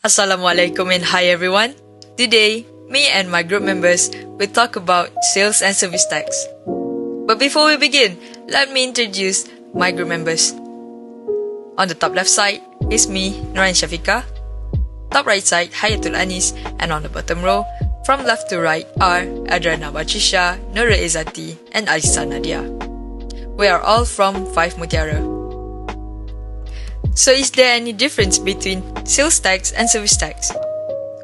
Assalamualaikum and hi everyone. Today, me and my group members will talk about sales and service tax. But before we begin, let me introduce my group members. On the top left side is me, Nurain Shafika. Top right side, Hayatul Anis. And on the bottom row, from left to right are Adrana Batrisha, Nura Izzati, and Alisa Nadia. We are all from 5 Mutiara. So is there any difference between sales tax and service tax?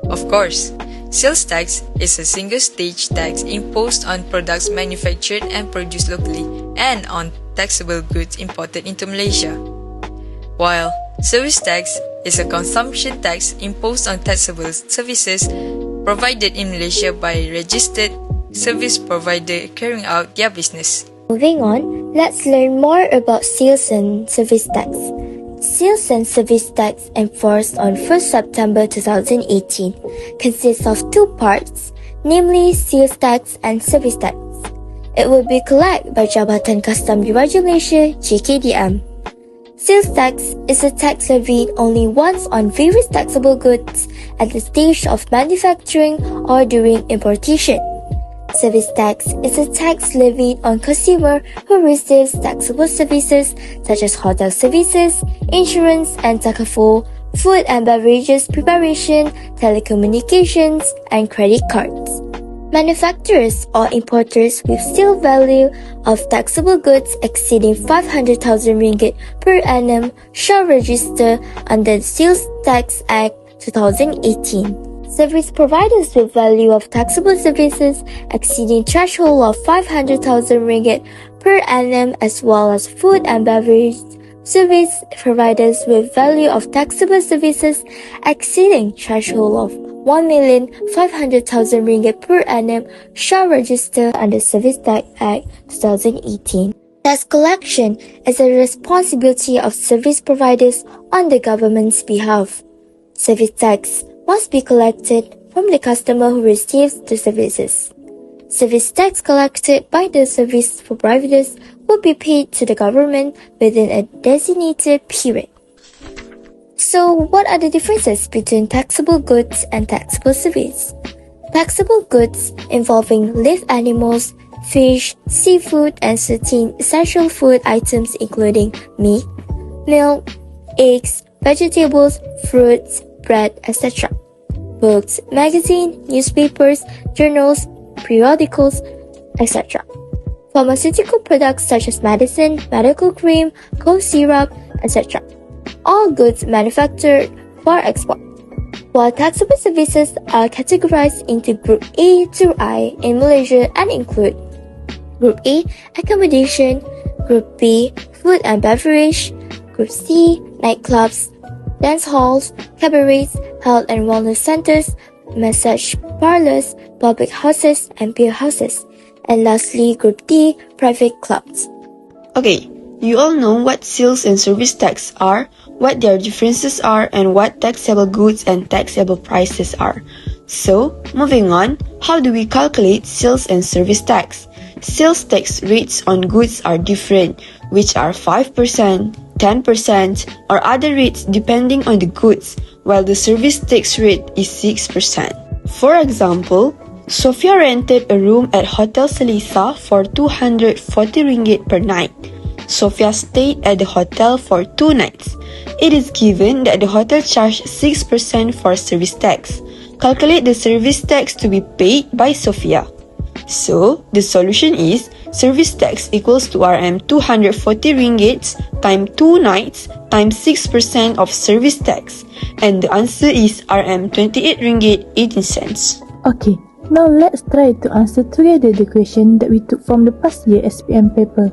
Of course, sales tax is a single-stage tax imposed on products manufactured and produced locally and on taxable goods imported into Malaysia. While service tax is a consumption tax imposed on taxable services provided in Malaysia by a registered service provider carrying out their business. Moving on, let's learn more about sales and service tax. Sales and service tax enforced on 1st September 2018 consists of two parts, namely sales tax and service tax. It will be collected by Jabatan Custom Diraja Malaysia (JKDM). Sales tax is a tax levied only once on various taxable goods at the stage of manufacturing or during importation. Service tax is a tax levied on consumer who receives taxable services such as hotel services, insurance and takaful, food and beverages preparation, telecommunications, and credit cards. Manufacturers or importers with sale value of taxable goods exceeding 500,000 ringgit per annum shall register under the Sales Tax Act 2018. Service providers with value of taxable services exceeding threshold of 500,000 ringgit per annum, as well as food and beverage service providers with value of taxable services exceeding threshold of 1,500,000 ringgit per annum shall register under Service Tax Act 2018. Tax collection is a responsibility of service providers on the government's behalf. Service tax must be collected from the customer who receives the services. Service tax collected by the service providers will be paid to the government within a designated period. So, what are the differences between taxable goods and taxable service? Taxable goods involving live animals, fish, seafood, and certain essential food items including meat, milk, eggs, vegetables, fruits, bread, etc. Books, magazines, newspapers, journals, periodicals, etc. Pharmaceutical products such as medicine, medical cream, cough syrup, etc. All goods manufactured for export. While taxable services are categorized into Group A to I in Malaysia and include Group A, accommodation, Group B, food and beverage, Group C, nightclubs, dance halls, cabarets, health and wellness centers, massage parlors, public houses, and beer houses. And lastly, Group D, private clubs. Okay, you all know what sales and service tax are, what their differences are, and what taxable goods and taxable prices are. So, moving on, how do we calculate sales and service tax? Sales tax rates on goods are different, which are 5%, 10%, or other rates depending on the goods, while the service tax rate is 6%. For example, Sophia rented a room at Hotel Selisa for 240 ringgit per night. Sophia stayed at the hotel for 2 nights. It is given that the hotel charged 6% for service tax. Calculate the service tax to be paid by Sophia. So, the solution is service tax equals to RM 240 ringgit times 2 nights times 6% of service tax. And the answer is RM 28 ringgit 18 cents. Okay, now let's try to answer together the question that we took from the past year SPM paper.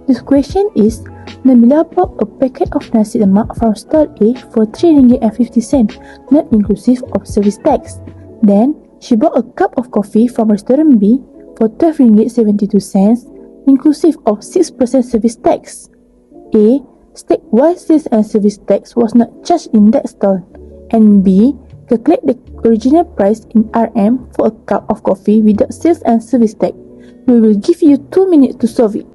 This question is, Nabila bought a packet of nasi lemak from stall A for 3 ringgit and 50 cents, not inclusive of service tax. Then, she bought a cup of coffee from restaurant B for 12 ringgit 72 cents, inclusive of 6% service tax. A. State why sales and service tax was not charged in that stall. And B. Calculate the original price in RM for a cup of coffee without sales and service tax. We will give you 2 minutes to solve it.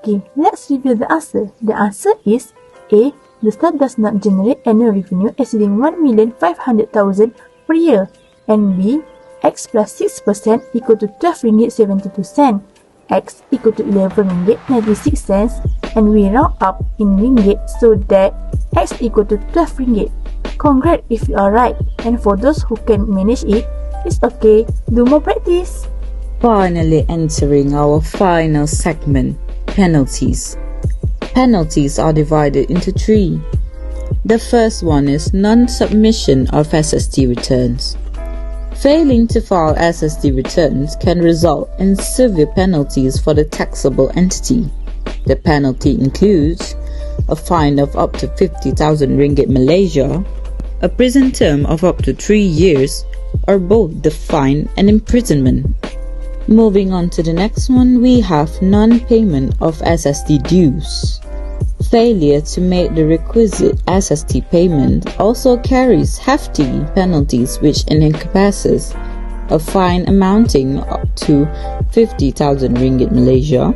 Okay, let's review the answer. The answer is A. The star does not generate annual revenue exceeding 1,500,000 per year. And B. X plus 6% equal to 12 ringgit 72 cents. X equal to 11 ringgit 96 cents. And we round up in ringgit so that X equal to 12 ringgit. Congrats if you are right. And for those who can manage it, it's okay. Do more practice. Finally entering our final segment, penalties. Penalties are divided into three. The first one is non-submission of SST returns. Failing to file SST returns can result in severe penalties for the taxable entity. The penalty includes a fine of up to 50,000 ringgit Malaysia, a prison term of up to 3 years, or both the fine and imprisonment. Moving on to the next one, we have non-payment of SST dues. Failure to make the requisite SST payment also carries hefty penalties which encompasses a fine amounting up to 50,000 ringgit Malaysia,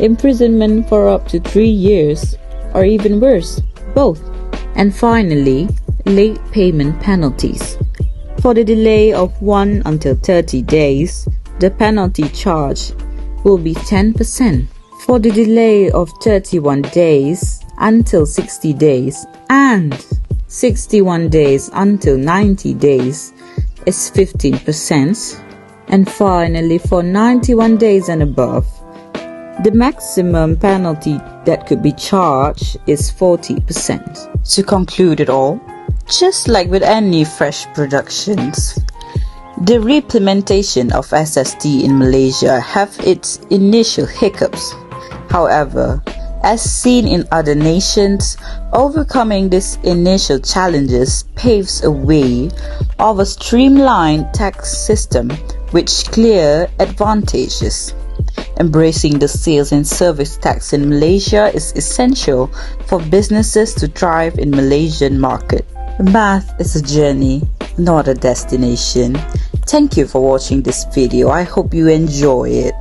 imprisonment for up to 3 years, or even worse, both. And finally, late payment penalties. For the delay of 1 until 30 days, the penalty charge will be 10%. For the delay of 31 days until 60 days and 61 days until 90 days is 15%. And finally, for 91 days and above, the maximum penalty that could be charged is 40%. To conclude it all, just like with any fresh productions, the reimplementation of SST in Malaysia have its initial hiccups. However, as seen in other nations, overcoming these initial challenges paves a way of a streamlined tax system with clear advantages. Embracing the sales and service tax in Malaysia is essential for businesses to thrive in Malaysian market. Math is a journey, not a destination. Thank you for watching this video. I hope you enjoy it.